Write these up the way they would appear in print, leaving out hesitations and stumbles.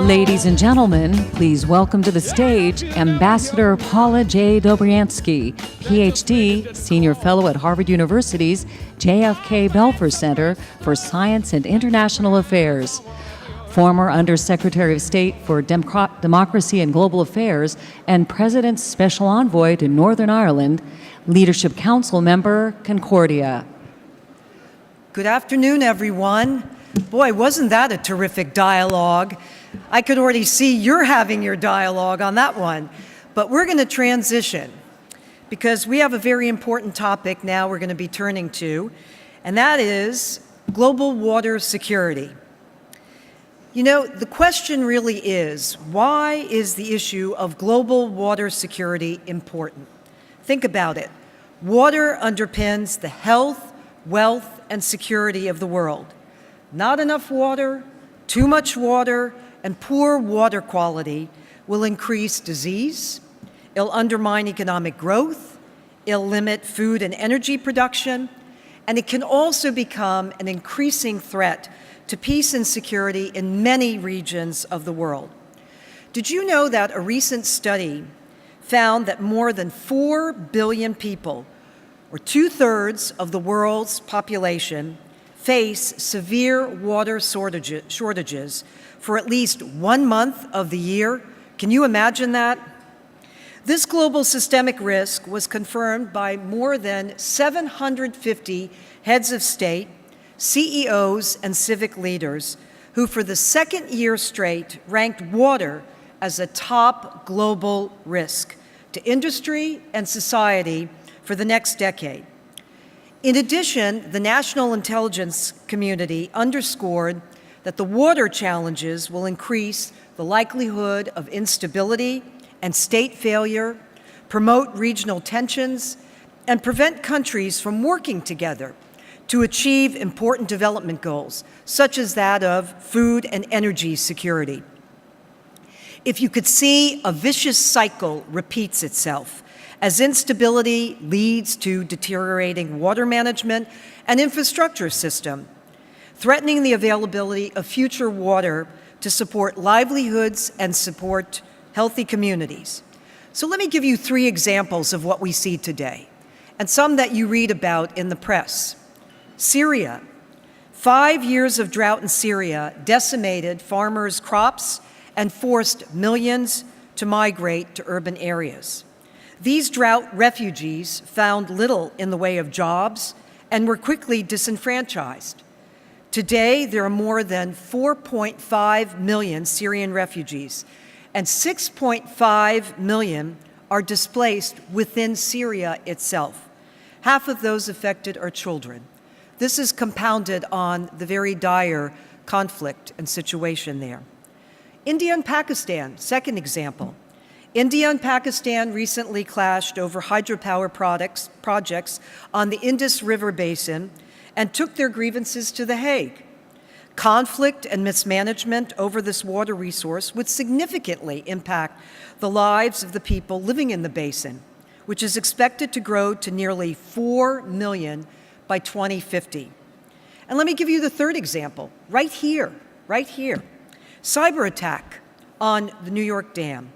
Ladies and gentlemen, please welcome to the stage Ambassador Paula J. Dobriansky, PhD, Senior Fellow at Harvard University's JFK Belfer Center for Science and International Affairs, former Undersecretary of State for Democracy and Global Affairs and President's Special Envoy to Northern Ireland, Leadership Council member, Concordia. Good afternoon, everyone. Boy, wasn't that a terrific dialogue? I could already see you're having your dialogue on that one. But we're going to transition because we have a very important topic now we're going to be turning to, and that is global water security. You know, the question really is, why is the issue of global water security important? Think about it. Water underpins the health, wealth, and security of the world. Not enough water, too much water, and poor water quality will increase disease, it'll undermine economic growth, it'll limit food and energy production, and it can also become an increasing threat to peace and security in many regions of the world. Did you know that a recent study found that more than 4 billion people, or 2/3 of the world's population, face severe water shortages for at least 1 month of the year? Can you imagine that? This global systemic risk was confirmed by more than 750 heads of state, CEOs, and civic leaders who for the second year straight ranked water as a top global risk to industry and society for the next decade. In addition, the national intelligence community underscored that the water challenges will increase the likelihood of instability and state failure, promote regional tensions, and prevent countries from working together to achieve important development goals, such as that of food and energy security. If you could see, a vicious cycle repeats itself as instability leads to deteriorating water management and infrastructure system, threatening the availability of future water to support livelihoods and support healthy communities. So let me give you 3 examples of what we see today, and some that you read about in the press. Syria. 5 years of drought in Syria decimated farmers' crops and forced millions to migrate to urban areas. These drought refugees found little in the way of jobs and were quickly disenfranchised. Today, there are more than 4.5 million Syrian refugees, and 6.5 million are displaced within Syria itself. Half of those affected are children. This is compounded on the very dire conflict and situation there. India and Pakistan, second example. India and Pakistan recently clashed over hydropower projects on the Indus River Basin and took their grievances to The Hague. Conflict and mismanagement over this water resource would significantly impact the lives of the people living in the basin, which is expected to grow to nearly 4 million by 2050. And let me give you the third example, right here. Cyber attack on the New York Dam.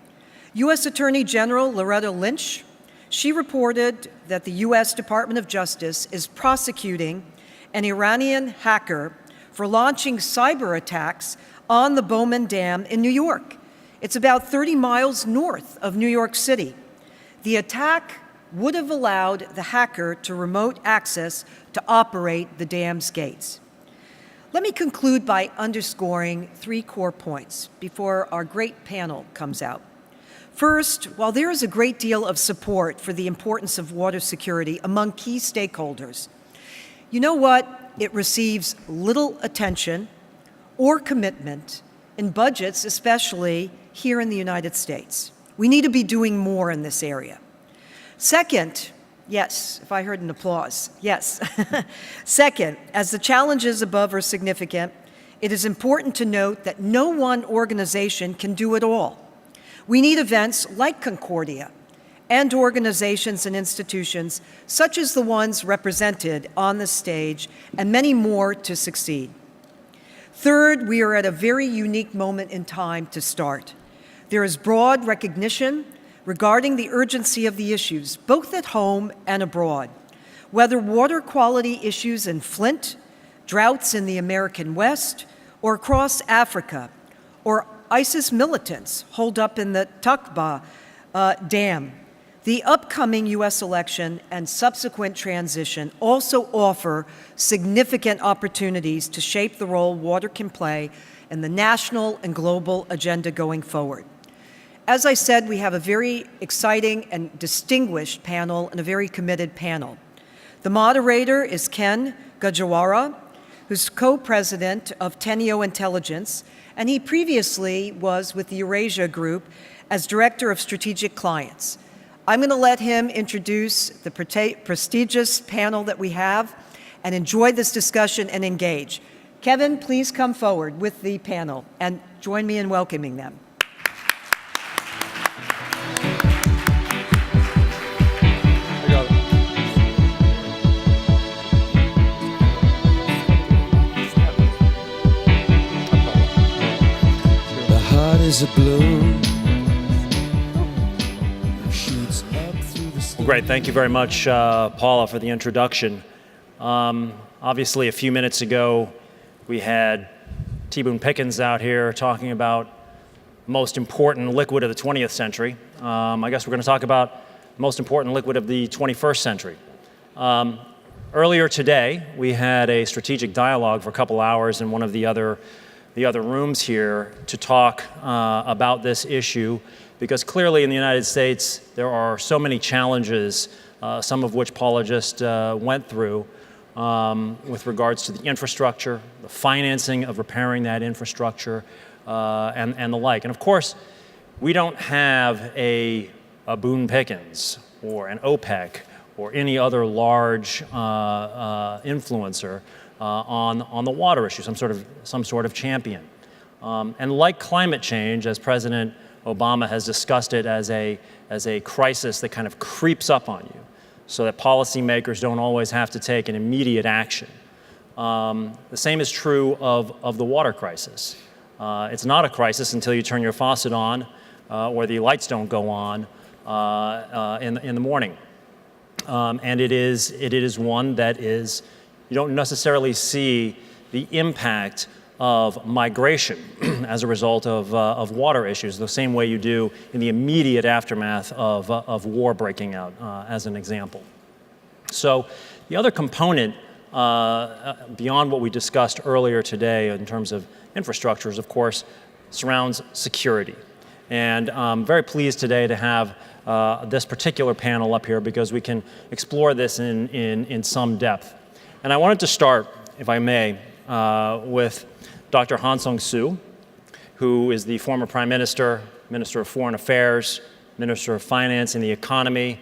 U.S. Attorney General Loretta Lynch, she reported that the U.S. Department of Justice is prosecuting an Iranian hacker for launching cyber attacks on the Bowman Dam in New York. It's about 30 miles north of New York City. The attack would have allowed the hacker to remote access to operate the dam's gates. Let me conclude by underscoring 3 core points before our great panel comes out. First, while there is a great deal of support for the importance of water security among key stakeholders, you know what? It receives little attention or commitment in budgets, especially here in the United States. We need to be doing more in this area. Second, yes, if I heard an applause, yes. Second, as the challenges above are significant, it is important to note that no one organization can do it all. We need events like Concordia and organizations and institutions such as the ones represented on the stage and many more to succeed. Third, we are at a very unique moment in time to start. There is broad recognition regarding the urgency of the issues, both at home and abroad. Whether water quality issues in Flint, droughts in the American West, or across Africa, or ISIS militants holed up in the Takba Dam, the upcoming U.S. election and subsequent transition also offer significant opportunities to shape the role water can play in the national and global agenda going forward. As I said, we have a very exciting and distinguished panel and a very committed panel. The moderator is Ken Kajiwara, who's co-president of Teneo Intelligence, and he previously was with the Eurasia Group as Director of Strategic Clients. I'm going to let him introduce the prestigious panel that we have and enjoy this discussion and engage. Kevin, please come forward with the panel and join me in welcoming them. The heart is a balloon. Well, great. Thank you very much, Paula, for the introduction. Obviously, a few minutes ago, we had T. Boone Pickens out here talking about the most important liquid of the 20th century. I guess we're going to talk about the most important liquid of the 21st century. Earlier today, we had a strategic dialogue for a couple hours in one of the other rooms here to talk about this issue, because clearly in the United States there are so many challenges, some of which Paula just went through, with regards to the infrastructure, the financing of repairing that infrastructure, and the like. And of course, we don't have a Boone Pickens or an OPEC or any other large influencer on the water issue, some sort of champion. And like climate change, as President Obama has discussed it as a crisis that kind of creeps up on you, so that policymakers don't always have to take an immediate action. The same is true of the water crisis. It's not a crisis until you turn your faucet on or the lights don't go on in the morning. And it is one that is, you don't necessarily see the impact of migration as a result of water issues, the same way you do in the immediate aftermath of war breaking out, as an example. So the other component, beyond what we discussed earlier today in terms of infrastructures, of course, surrounds security. And I'm very pleased today to have this particular panel up here because we can explore this in some depth. And I wanted to start, if I may, with Dr. Seung-Soo, who is the former Prime Minister, Minister of Foreign Affairs, Minister of Finance and the Economy,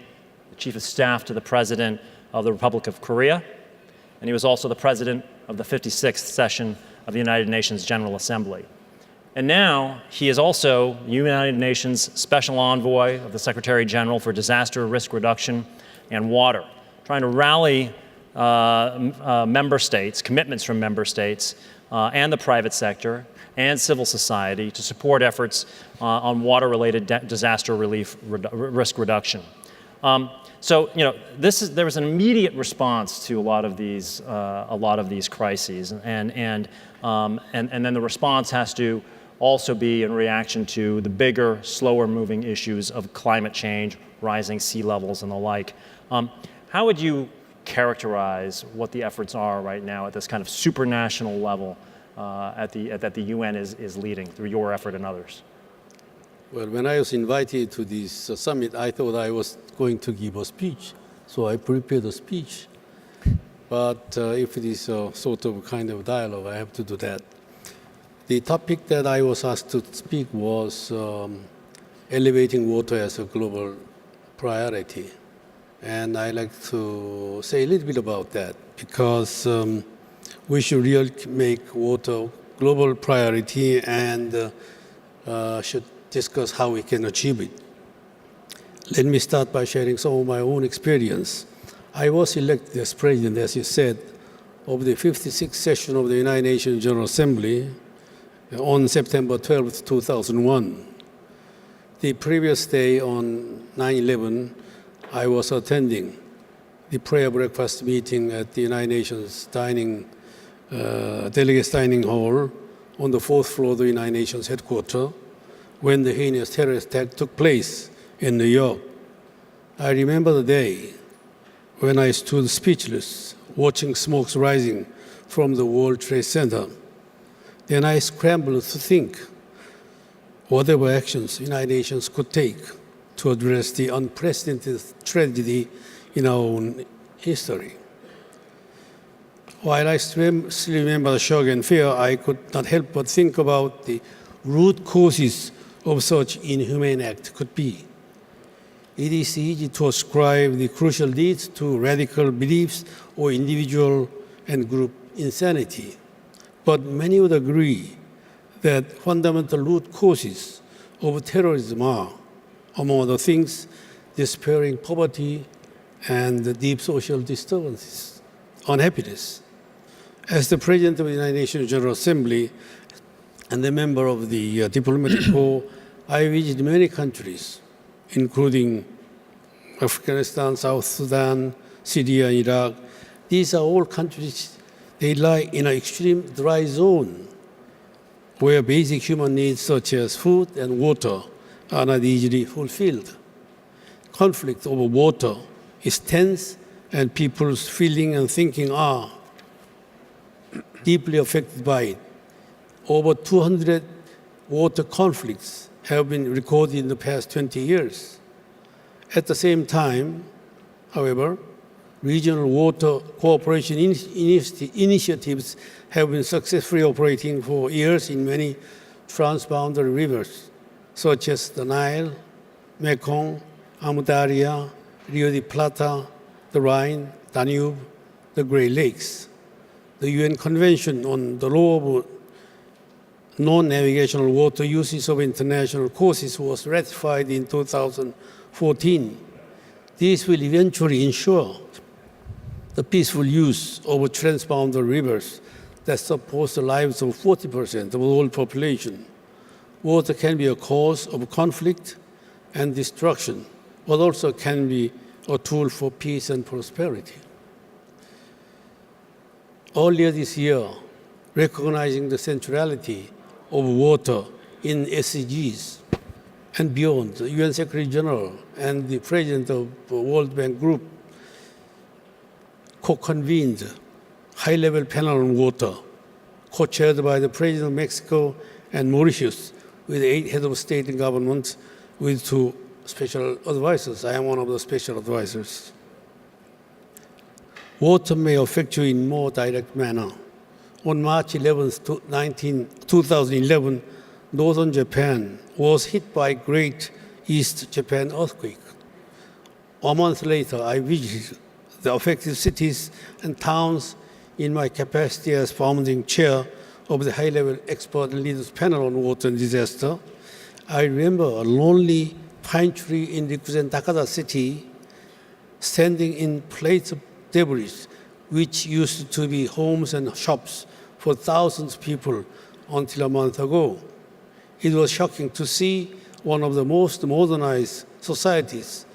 the Chief of Staff to the President of the Republic of Korea, and he was also the President of the 56th session of the United Nations General Assembly. And now he is also United Nations Special Envoy of the Secretary General for Disaster Risk Reduction and Water, trying to rally member states, commitments from member states, and the private sector and civil society to support efforts on water-related disaster relief risk reduction. So, you know, there was an immediate response to a lot of these crises, and then the response has to also be in reaction to the bigger, slower-moving issues of climate change, rising sea levels, and the like. How would you characterize what the efforts are right now at this kind of supranational level that the UN is leading through your effort and others? Well, when I was invited to this summit, I thought I was going to give a speech, so I prepared a speech. But if it is a sort of kind of dialogue, I have to do that. The topic that I was asked to speak was elevating water as a global priority. And I'd like to say a little bit about that, because we should really make water global priority and should discuss how we can achieve it. Let me start by sharing some of my own experience. I was elected as president, as you said, of the 56th session of the United Nations General Assembly on September 12, 2001. The previous day on 9/11, I was attending the prayer breakfast meeting at the United Nations Delegates Dining Hall on the 4th floor of the United Nations headquarters when the heinous terrorist attack took place in New York. I remember the day when I stood speechless, watching smokes rising from the World Trade Center. Then I scrambled to think whatever actions the United Nations could take to address the unprecedented tragedy in our own history. While I still remember the shock and fear, I could not help but think about the root causes of such inhumane act could be. It is easy to ascribe the crucial deeds to radical beliefs or individual and group insanity. But many would agree that fundamental root causes of terrorism are, among other things, despairing poverty and deep social disturbances, unhappiness. As the President of the United Nations General Assembly and a member of the diplomatic corps, I visited many countries, including Afghanistan, South Sudan, Syria, Iraq. These are all countries, they lie in an extreme dry zone where basic human needs such as food and water are not easily fulfilled. Conflict over water is tense, and people's feeling and thinking are deeply affected by it. Over 200 water conflicts have been recorded in the past 20 years. At the same time, however, regional water cooperation initiatives have been successfully operating for years in many transboundary rivers, such as the Nile, Mekong, Amu Darya, Rio de Plata, the Rhine, Danube, the Great Lakes. The UN Convention on the Law of Non-Navigational Water Uses of International Courses was ratified in 2014. This will eventually ensure the peaceful use of transboundary rivers that supports the lives of 40% of the world population. Water can be a cause of conflict and destruction, but also can be a tool for peace and prosperity. Earlier this year, recognizing the centrality of water in SDGs and beyond, the UN Secretary General and the President of the World Bank Group co-convened high-level panel on water, co-chaired by the President of Mexico and Mauritius, with 8 heads of state and government, with 2 special advisors. I am one of the special advisors. Water may affect you in more direct manner. On March 11, 2011, northern Japan was hit by Great East Japan earthquake. A month later, I visited the affected cities and towns in my capacity as founding chair of the high-level expert and leaders panel on water and disaster. I remember a lonely pine tree in Rikuzen Takada city standing in plates of debris, which used to be homes and shops for thousands of people until a month ago. It was shocking to see one of the most modernized societies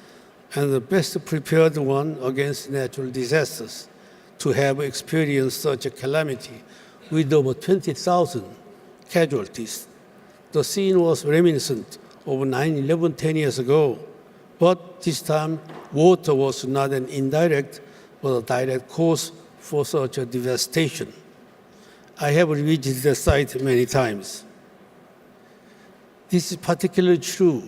and the best prepared one against natural disasters to have experienced such a calamity with over 20,000 casualties. The scene was reminiscent of 9/11 10 years ago, but this time water was not an indirect but a direct cause for such a devastation. I have revisited the site many times. This is particularly true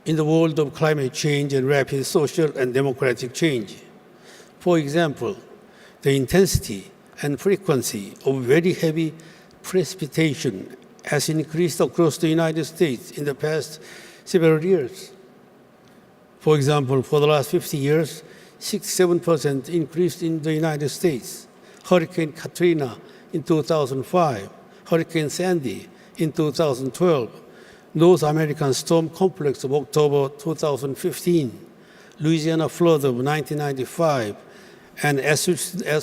in the world of climate change and rapid social and democratic change. For example, the intensity and frequency of very heavy precipitation has increased across the United States in the past several years. For example, for the last 50 years, 67% increase in the United States. Hurricane Katrina in 2005, Hurricane Sandy in 2012, North American storm complex of October 2015, Louisiana flood of 1995, And as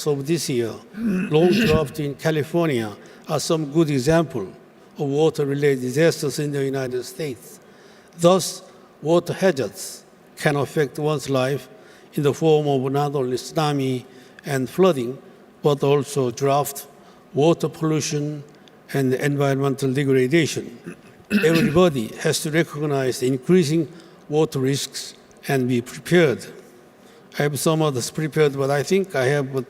of this year, long drought in California are some good example of water-related disasters in the United States. Thus, water hazards can affect one's life in the form of not only tsunami and flooding, but also drought, water pollution, and environmental degradation. Everybody has to recognize the increasing water risks and be prepared. I have some others prepared, but I think I have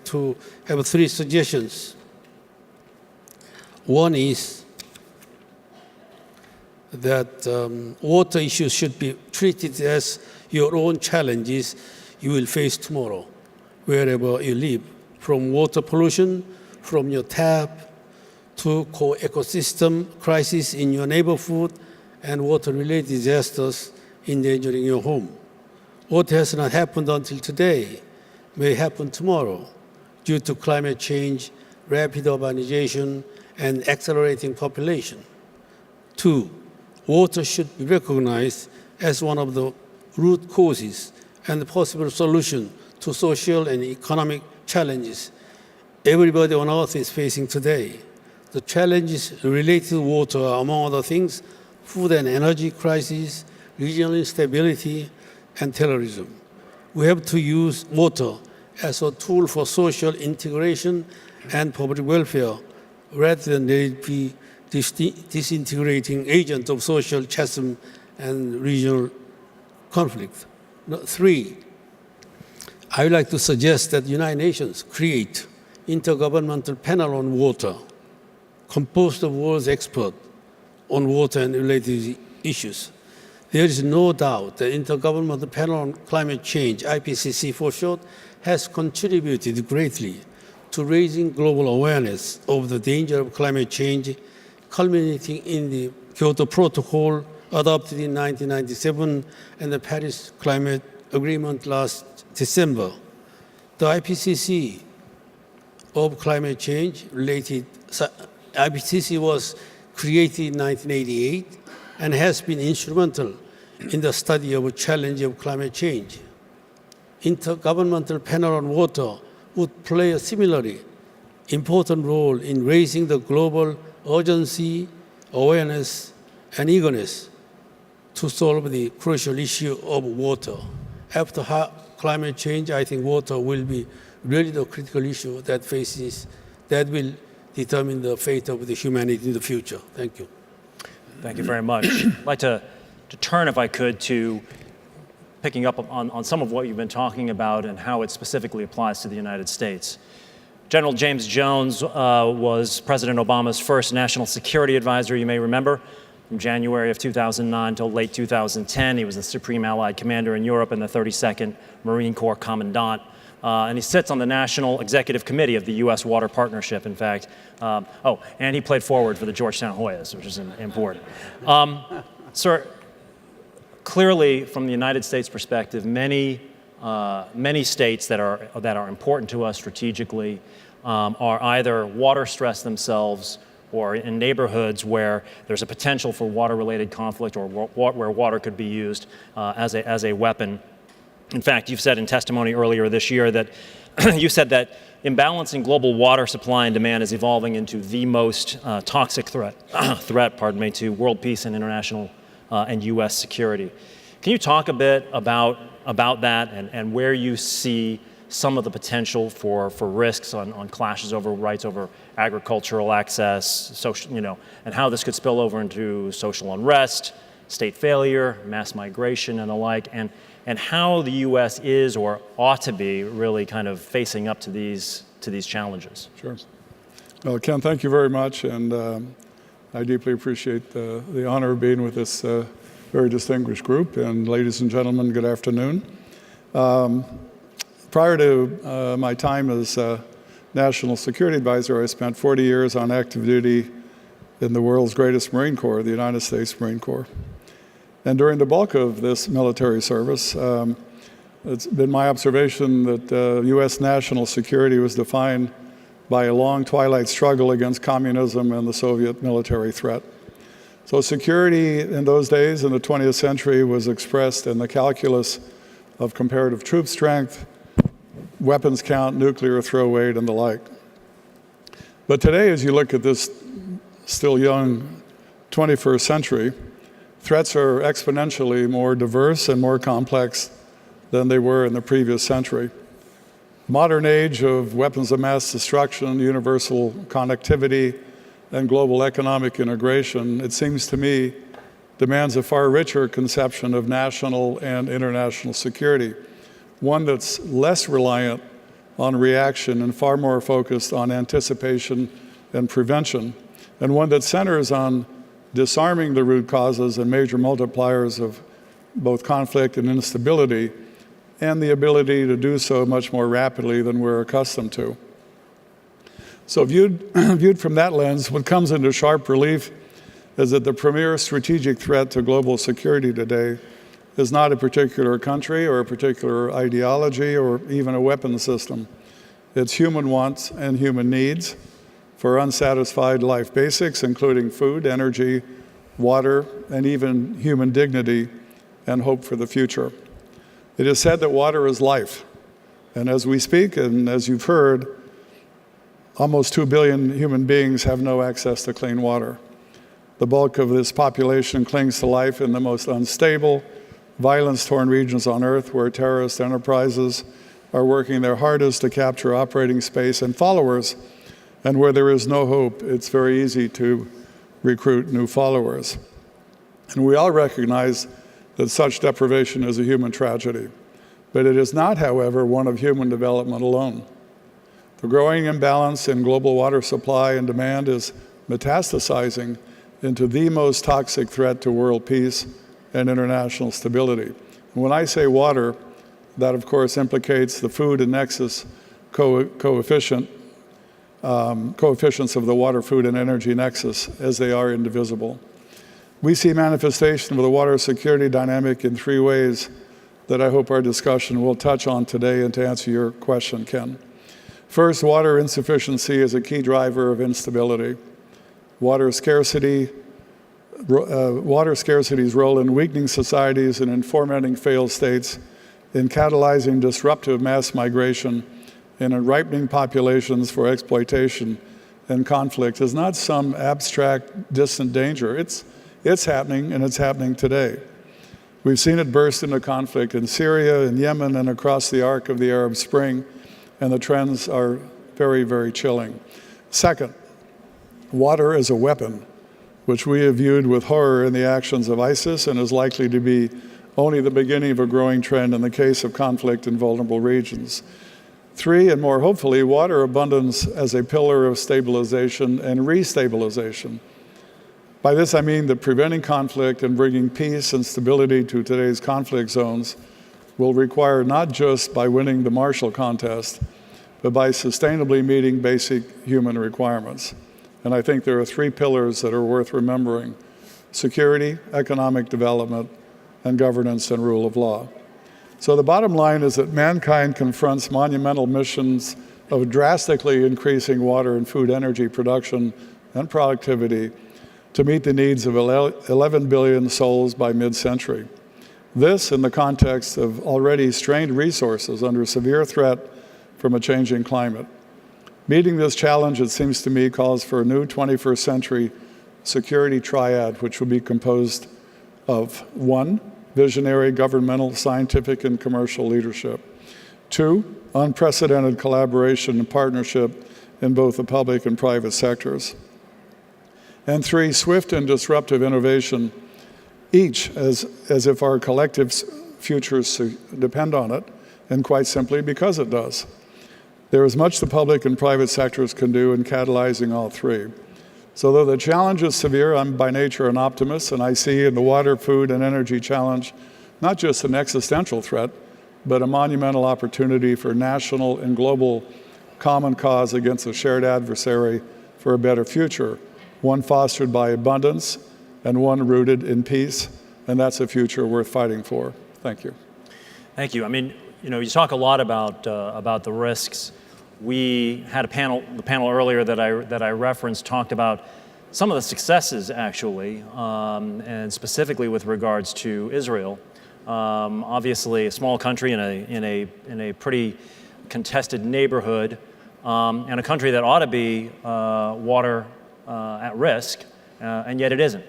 three suggestions. One is that water issues should be treated as your own challenges you will face tomorrow, wherever you live, from water pollution, from your tap, to ecosystem crisis in your neighborhood, and water-related disasters endangering your home. What has not happened until today may happen tomorrow due to climate change, rapid urbanization, and accelerating population. 2, water should be recognized as one of the root causes and the possible solution to social and economic challenges everybody on earth is facing today. The challenges related to water are, among other things, food and energy crisis, regional instability, and terrorism. We have to use water as a tool for social integration and public welfare, rather than let it be disintegrating agent of social chasm and regional conflict. 3, I would like to suggest that the United Nations create intergovernmental panel on water, composed of world's experts on water and related issues. There is no doubt that Intergovernmental Panel on Climate Change, IPCC for short, has contributed greatly to raising global awareness of the danger of climate change, culminating in the Kyoto Protocol adopted in 1997 and the Paris Climate Agreement last December. The IPCC of climate change related, IPCC was created in 1988 and has been instrumental in the study of a challenge of climate change. Intergovernmental Panel on Water would play a similarly important role in raising the global urgency, awareness, and eagerness to solve the crucial issue of water. After climate change, I think water will be really the critical issue that will determine the fate of the humanity in the future. Thank you. Thank you very much. I'd like to turn, if I could, to picking up on some of what you've been talking about and how it specifically applies to the United States. General James Jones was President Obama's first national security advisor, you may remember, from January of 2009 till late 2010. He was the Supreme Allied Commander in Europe and the 32nd Marine Corps Commandant. And he sits on the National Executive Committee of the U.S. Water Partnership, in fact. And he played forward for the Georgetown Hoyas, which is important. Sir, clearly, from the United States perspective, many states that are important to us strategically are either water-stressed themselves or in neighborhoods where there's a potential for water-related conflict or where water could be used as a weapon. In fact, you've said in testimony earlier this year that you said that imbalance in global water supply and demand is evolving into the most toxic threat to world peace and international and U.S. security. Can you talk a bit about that and where you see some of the potential for risks on clashes over rights over agricultural access, social, and how this could spill over into social unrest, state failure, mass migration, and the like, and how the U.S. is or ought to be really kind of facing up to these challenges? Sure. Well, Ken, thank you very much, and I deeply appreciate the honor of being with this very distinguished group. And ladies and gentlemen, good afternoon. Prior to my time as National Security Advisor, I spent 40 years on active duty in the world's greatest Marine Corps, the United States Marine Corps. And during the bulk of this military service, it's been my observation that U.S. national security was defined by a long twilight struggle against communism and the Soviet military threat. So security in those days, in the 20th century, was expressed in the calculus of comparative troop strength, weapons count, nuclear throw weight, and the like. But today, as you look at this still young 21st century, threats are exponentially more diverse and more complex than they were in the previous century. Modern age of weapons of mass destruction, universal connectivity, and global economic integration, it seems to me, demands a far richer conception of national and international security, one that's less reliant on reaction and far more focused on anticipation and prevention, and one that centers on disarming the root causes and major multipliers of both conflict and instability, and the ability to do so much more rapidly than we're accustomed to. So viewed from that lens, what comes into sharp relief is that the premier strategic threat to global security today is not a particular country or a particular ideology or even a weapons system. It's human wants and human needs for unsatisfied life basics, including food, energy, water, and even human dignity and hope for the future. It is said that water is life. And as we speak, and as you've heard, almost 2 billion human beings have no access to clean water. The bulk of this population clings to life in the most unstable, violence-torn regions on Earth, where terrorist enterprises are working their hardest to capture operating space and followers, and where there is no hope, it's very easy to recruit new followers. And we all recognize that such deprivation is a human tragedy. But it is not, however, one of human development alone. The growing imbalance in global water supply and demand is metastasizing into the most toxic threat to world peace and international stability. And when I say water, that of course implicates the food and nexus coefficients of the water, food, and energy nexus, as they are indivisible. We see manifestation of the water security dynamic in 3 ways that I hope our discussion will touch on today, and to answer your question, Ken. First, water insufficiency is a key driver of instability. Water scarcity's role in weakening societies and in fomenting failed states, in catalyzing disruptive mass migration, and in ripening populations for exploitation and conflict is not some abstract, distant danger. It's happening, and it's happening today. We've seen it burst into conflict in Syria, in Yemen, and across the arc of the Arab Spring, and the trends are very, very chilling. Second, water is a weapon, which we have viewed with horror in the actions of ISIS and is likely to be only the beginning of a growing trend in the case of conflict in vulnerable regions. 3, and more hopefully, water abundance as a pillar of stabilization and restabilization. By this I mean that preventing conflict and bringing peace and stability to today's conflict zones will require not just by winning the Marshall Contest, but by sustainably meeting basic human requirements. And I think there are 3 pillars that are worth remembering: security, economic development, and governance and rule of law. So the bottom line is that mankind confronts monumental missions of drastically increasing water and food energy production and productivity to meet the needs of 11 billion souls by mid-century. This in the context of already strained resources under severe threat from a changing climate. Meeting this challenge, it seems to me, calls for a new 21st century security triad, which will be composed of 1, visionary governmental, scientific, and commercial leadership; 2, unprecedented collaboration and partnership in both the public and private sectors; and 3, swift and disruptive innovation, each as if our collective futures depend on it, and quite simply because it does. There is much the public and private sectors can do in catalyzing all 3. So though the challenge is severe, I'm by nature an optimist, and I see in the water, food, and energy challenge not just an existential threat, but a monumental opportunity for national and global common cause against a shared adversary for a better future, one fostered by abundance and one rooted in peace, and that's a future worth fighting for. Thank you. Thank you. I mean, you talk a lot about the risks. We had the panel earlier that I referenced talked about some of the successes, actually, and specifically with regards to Israel. Obviously, a small country in a pretty contested neighborhood, and a country that ought to be water at risk, and yet it isn't.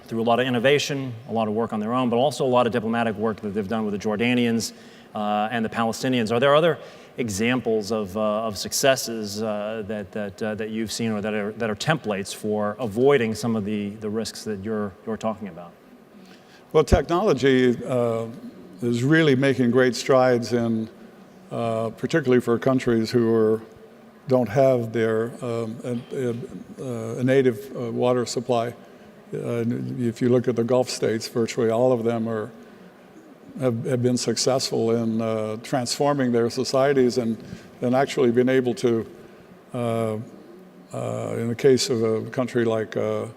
Through a lot of innovation, a lot of work on their own, but also a lot of diplomatic work that they've done with the Jordanians and the Palestinians. Are there other examples of successes that you've seen, or that are templates for avoiding some of the risks that you're talking about? Well, technology is really making great strides in, particularly for countries who don't have their a native water supply. If you look at the Gulf states, virtually all of them have been successful in transforming their societies and actually been able to, in the case of a country like the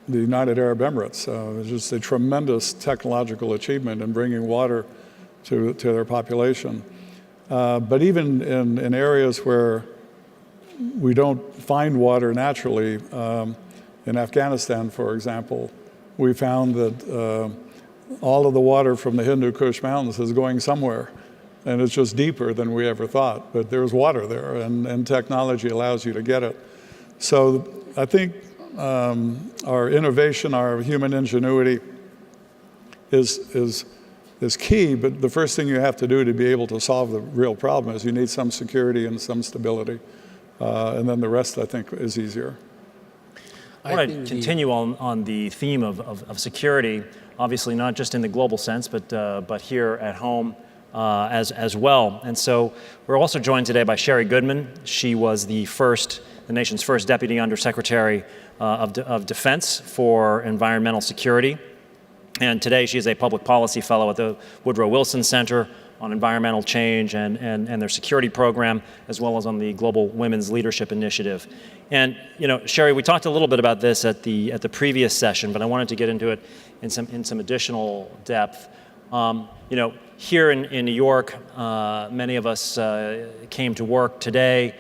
United Arab Emirates, just a tremendous technological achievement in bringing water to their population. But even in areas where we don't find water naturally, in Afghanistan, for example, we found that all of the water from the Hindu Kush Mountains is going somewhere, and it's just deeper than we ever thought. But there's water there, and technology allows you to get it. So I think our innovation, our human ingenuity is key, but the first thing you have to do to be able to solve the real problem is you need some security and some stability, and then the rest, I think, is easier. I want to continue on the theme of security, obviously not just in the global sense, but here at home as well. And so we're also joined today by Sherri Goodman. She was the nation's first Deputy Undersecretary of Defense for Environmental Security. And today she is a public policy fellow at the Woodrow Wilson Center on Environmental Change and their security program, as well as on the Global Women's Leadership Initiative. And, Sherri, we talked a little bit about this at the previous session, but I wanted to get into it in some additional depth. Here in New York, many of us came to work today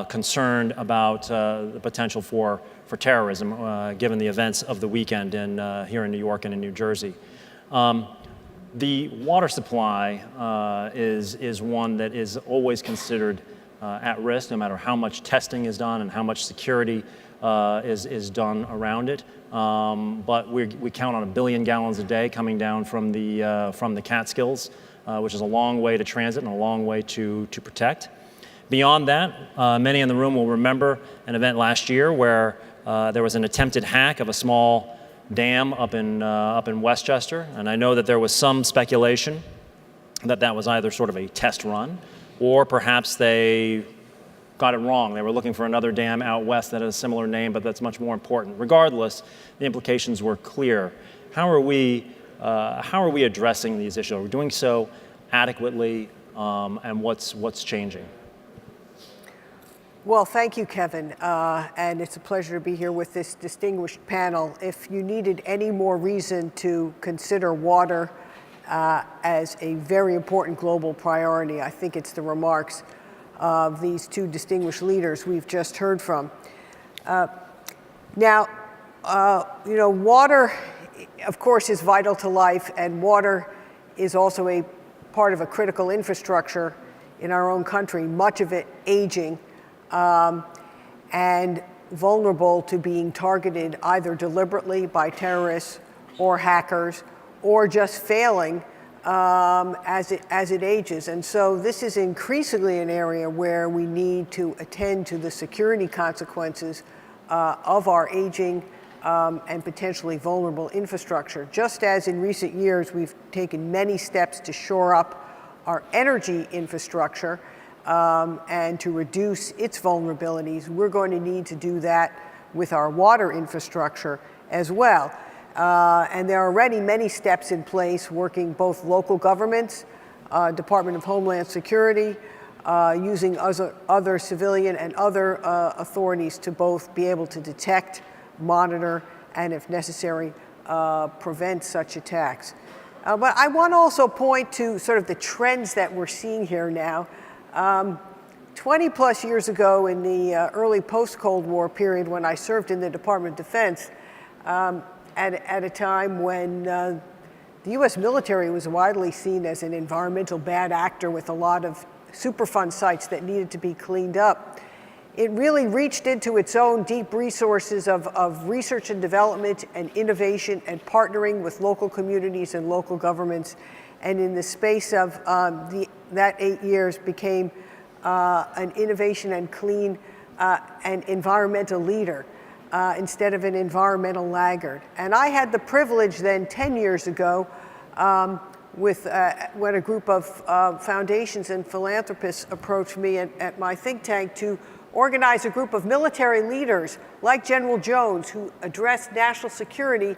concerned about the potential for terrorism, given the events of the weekend here in New York and in New Jersey. The water supply is one that is always considered at risk, no matter how much testing is done and how much security is done around it. But we count on 1 billion gallons a day coming down from the Catskills, which is a long way to transit and a long way to protect. Beyond that, many in the room will remember an event last year where there was an attempted hack of a small dam up in Westchester, and I know that there was some speculation that was either sort of a test run, or perhaps they got it wrong. They were looking for another dam out west that has a similar name, but that's much more important. Regardless, the implications were clear. How are we addressing these issues? Are we doing so adequately, and what's changing? Well, thank you, Kevin, and it's a pleasure to be here with this distinguished panel. If you needed any more reason to consider water as a very important global priority, I think it's the remarks of these two distinguished leaders we've just heard from. Now, water, of course, is vital to life, and water is also a part of a critical infrastructure in our own country, much of it aging, and vulnerable to being targeted either deliberately by terrorists or hackers, or just failing as it ages. And so this is increasingly an area where we need to attend to the security consequences of our aging and potentially vulnerable infrastructure. Just as in recent years we've taken many steps to shore up our energy infrastructure, and to reduce its vulnerabilities, we're going to need to do that with our water infrastructure as well. And there are already many steps in place working both local governments, Department of Homeland Security, using other civilian and other authorities to both be able to detect, monitor, and if necessary, prevent such attacks. But I want to also point to sort of the trends that we're seeing here now. 20 plus years ago, in the early post-Cold War period when I served in the Department of Defense, at a time when the U.S. military was widely seen as an environmental bad actor with a lot of Superfund sites that needed to be cleaned up. It really reached into its own deep resources of research and development and innovation and partnering with local communities and local governments. And in the space of that 8 years became an innovation and clean and environmental leader instead of an environmental laggard. And I had the privilege then 10 years ago when a group of foundations and philanthropists approached me at my think tank to organize a group of military leaders like General Jones who addressed national security,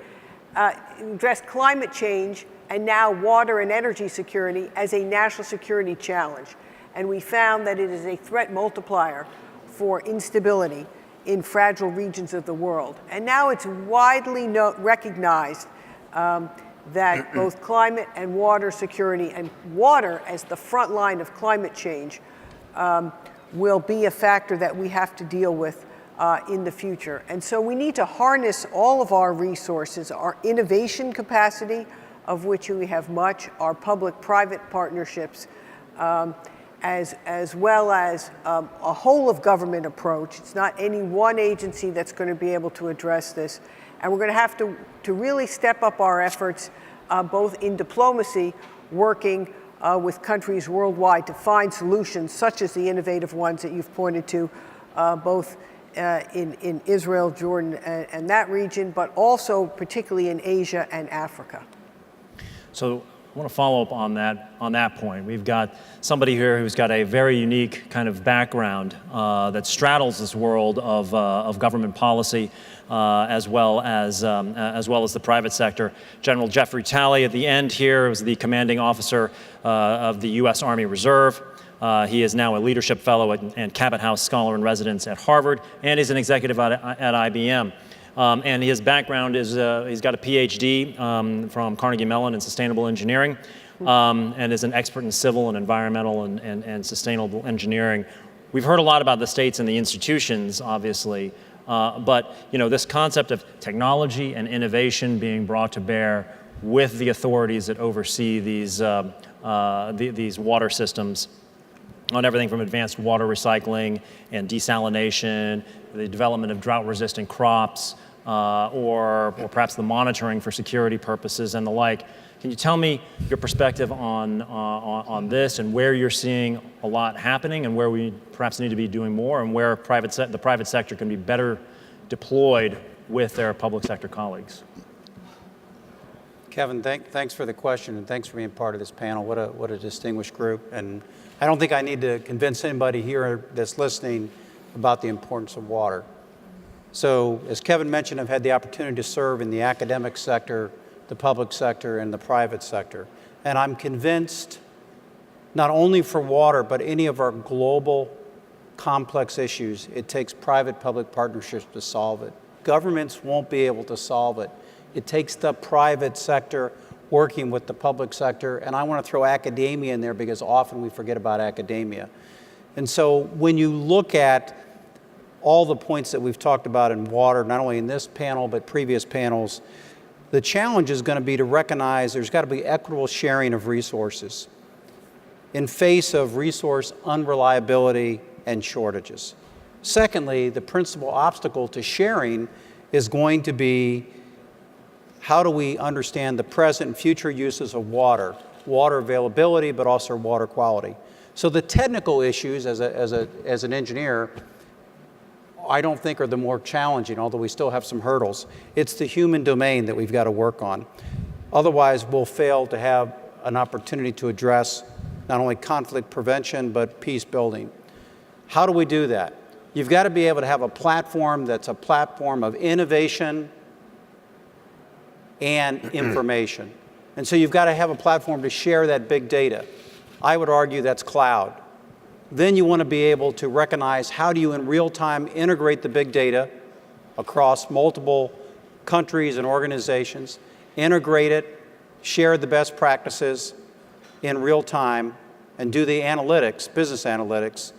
addressed climate change, and now water and energy security as a national security challenge. And we found that it is a threat multiplier for instability in fragile regions of the world. And now it's widely recognized that both climate and water security, and water as the front line of climate change, will be a factor that we have to deal with in the future. And so we need to harness all of our resources, our innovation capacity, of which we have much, our public-private partnerships, as well as a whole-of-government approach. It's not any one agency that's going to be able to address this. And we're going to have to really step up our efforts, both in diplomacy, working with countries worldwide to find solutions such as the innovative ones that you've pointed to, both in Israel, Jordan, and that region, but also particularly in Asia and Africa. So I want to follow up on that point. We've got somebody here who's got a very unique kind of background that straddles this world of government policy as well as the private sector. General Jeffrey Talley at the end here was the commanding officer of the U.S. Army Reserve. He is now a leadership fellow and Cabot House Scholar in Residence at Harvard, and is an executive at IBM. And his background is he's got a PhD from Carnegie Mellon in sustainable engineering, and is an expert in civil and environmental and sustainable engineering. We've heard a lot about the states and the institutions, obviously, but this concept of technology and innovation being brought to bear with the authorities that oversee these water systems, on everything from advanced water recycling and desalination, the development of drought-resistant crops, or perhaps the monitoring for security purposes and the like. Can you tell me your perspective on this, and where you're seeing a lot happening, and where we perhaps need to be doing more, and where the private sector can be better deployed with their public sector colleagues? Kevin, thanks for the question, and thanks for being part of this panel. What a distinguished group. And I don't think I need to convince anybody here that's listening about the importance of water. So, as Kevin mentioned, I've had the opportunity to serve in the academic sector, the public sector, and the private sector. And I'm convinced, not only for water, but any of our global complex issues, it takes private-public partnerships to solve it. Governments won't be able to solve it. It takes the private sector working with the public sector, and I want to throw academia in there because often we forget about academia. And so when you look at all the points that we've talked about in water, not only in this panel but previous panels, the challenge is going to be to recognize there's got to be equitable sharing of resources in face of resource unreliability and shortages. Secondly, the principal obstacle to sharing is going to be how do we understand the present and future uses of water availability, but also water quality. So the technical issues as an engineer, I don't think are the more challenging, although we still have some hurdles. It's the human domain that we've got to work on. Otherwise, we'll fail to have an opportunity to address not only conflict prevention, but peace building. How do we do that? You've got to be able to have a platform that's a platform of innovation and information. And so you've got to have a platform to share that big data. I would argue that's cloud. Then you want to be able to recognize how do you in real time integrate the big data across multiple countries and organizations, integrate it, share the best practices in real time, and do the analytics, business analytics,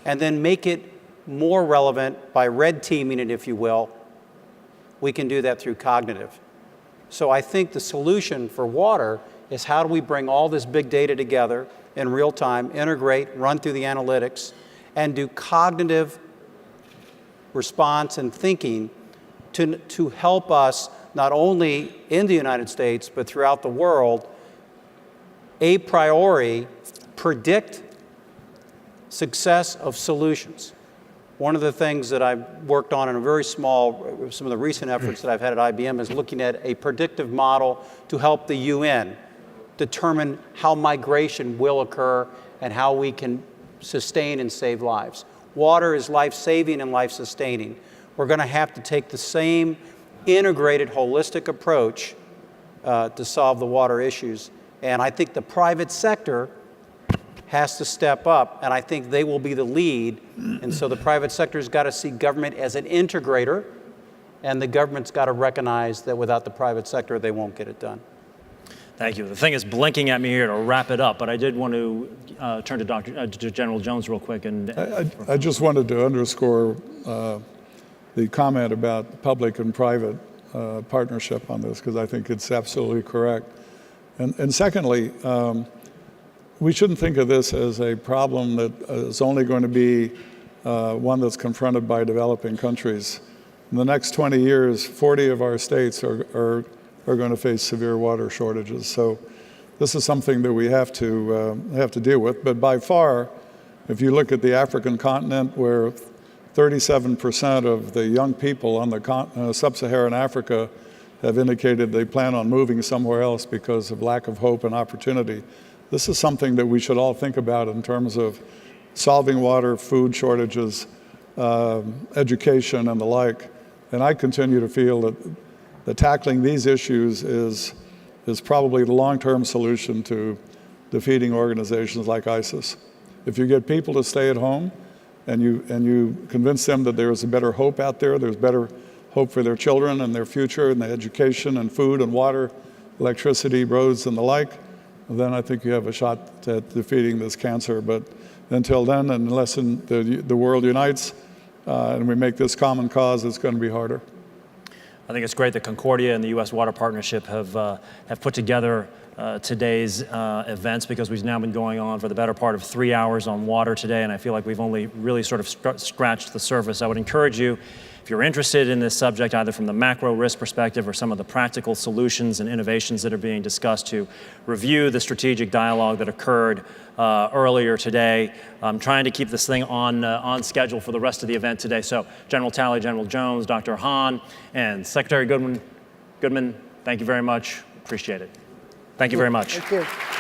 and then make it more relevant by red teaming it, if you will. We can do that through cognitive. So I think the solution for water is how do we bring all this big data together in real time, integrate, run through the analytics, and do cognitive response and thinking to help us not only in the United States, but throughout the world, a priori predict success of solutions. One of the things that I've worked on in a very small, some of the recent efforts that I've had at IBM is looking at a predictive model to help the UN determine how migration will occur and how we can sustain and save lives. Water is life-saving and life-sustaining. We're going to have to take the same integrated, holistic approach to solve the water issues. And I think the private sector has to step up, and I think they will be the lead. And so the private sector's got to see government as an integrator, and the government's got to recognize that without the private sector, they won't get it done. Thank you. The thing is blinking at me here to wrap it up, but I did want to turn to General Jones real quick. And I just wanted to underscore the comment about public and private partnership on this, because I think it's absolutely correct. And secondly, we shouldn't think of this as a problem that is only going to be one that's confronted by developing countries. In the next 20 years, 40 of our states are going to face severe water shortages. So this is something that we have to deal with. But by far, if you look at the African continent, where 37% of the young people on the sub-Saharan Africa have indicated they plan on moving somewhere else because of lack of hope and opportunity. This is something that we should all think about in terms of solving water, food shortages, education, and the like. And I continue to feel that tackling these issues is probably the long-term solution to defeating organizations like ISIS. If you get people to stay at home and you convince them that there is a better hope out there, there's better hope for their children and their future and their education and food and water, electricity, roads, and the like, then I think you have a shot at defeating this cancer. But until then, unless the world unites and we make this common cause, it's going to be harder. I think it's great that Concordia and the U.S. Water Partnership have put together today's events, because we've now been going on for the better part of 3 hours on water today, and I feel like we've only really sort of scratched the surface. I would encourage you, if you're interested in this subject, either from the macro risk perspective or some of the practical solutions and innovations that are being discussed, to review the strategic dialogue that occurred earlier today. I'm trying to keep this thing on schedule for the rest of the event today. So General Talley, General Jones, Dr. Hahn, and Secretary Goodman, thank you very much. Appreciate it. Thank you very much. Thank you.